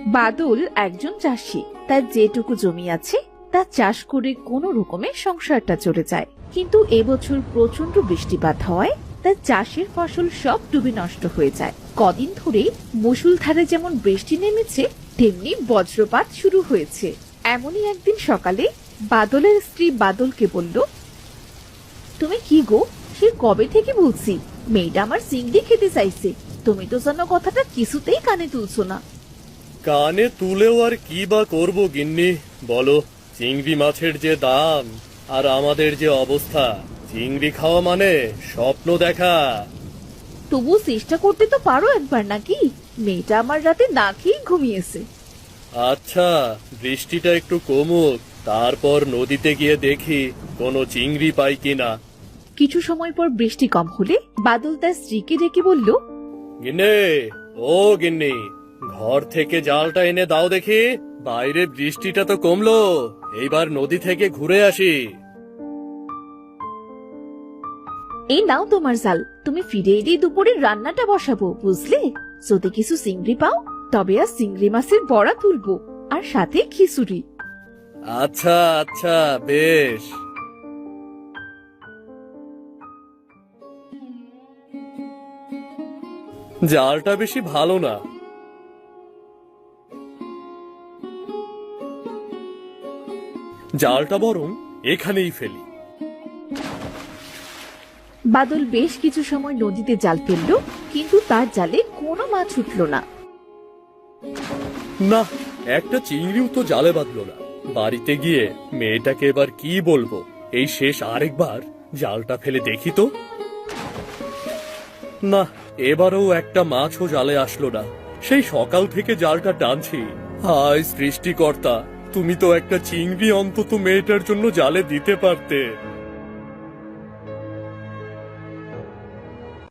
বাদল একজন চাষি। তার যেটুকু জমি আছে তা চাষ করে কোনো রকমে সংসারটা চলে যায়। কিন্তু এবছর প্রচন্ড বৃষ্টিপাত হওয়ায় তার চাষের ফসল সব ডুবে নষ্ট হয়ে যায়। কদিন ধরে মুষলধারে যেমন বৃষ্টি নেমেছে তেমনি বজ্রপাত শুরু হয়েছে। এমনই একদিন সকালে বাদলের স্ত্রী বাদলকে বলল, তুমি কি গো, সে কবে থেকে বলছি মেয়েটা আমার চিংড়ি খেতে চাইছে, তুমি তো যেন কথাটা কিছুতেই কানে তুলছো না। কানে তুলেও আর কি বা করবো গিন্নি, বলো। চিংড়ি মাছের যে দাম আর আমাদের যে অবস্থা, চিংড়ি খাওয়া মানে স্বপ্ন দেখা। তবু চেষ্টা করতে তো পারো একবার, নাকি? মেয়েটা আমার রাতে না খেয়েই ঘুমিয়েছে। আচ্ছা, বৃষ্টিটা একটু কমুক, তারপর নদীতে গিয়ে দেখি কোনো চিংড়ি পাই কিনা। কিছু সময় পর বৃষ্টি কম হলে বাদল তার স্ত্রীকে ডেকে বলল, গিন্নে, ও গিন্নি, ঘর থেকে জালটা এনে দাও দেখি। বাইরে বৃষ্টিটা তো কমলো, এইবার নদী থেকে ঘুরে আসি। এই নাও তোমার জাল, তুমি ফিরে এলে দুপুরে রান্নাটা বসাবো, বুঝলে? যদি কিছু চিংড়ি পাও তবে আর চিংড়ি মাছের বড়া তুলবো, আর সাথে খিচুড়ি। আচ্ছা আচ্ছা, বেশ। জালটা বেশি ভালো না। জালটা বরং এখানেই ফেলি। বাদল বেশ কিছু সময় নদীতে জাল ফেললো, কিন্তু তার জালে কোনো মাছ উঠল না। না, একটা চিংড়িও তো জালে বাঁধলো না। বাড়িতে গিয়ে মেয়েটাকে এবার কি বলবো? এই শেষ আরেকবার জালটা ফেলে দেখি তো। না, এবারও একটা মাছও জালে আসলো না। সেই সকাল থেকে জালটা টানছি। হায় সৃষ্টিকর্তা, তুমি তো একটা চিংড়ি অন্তত মেয়েটার জন্য জালে দিতে পারতে।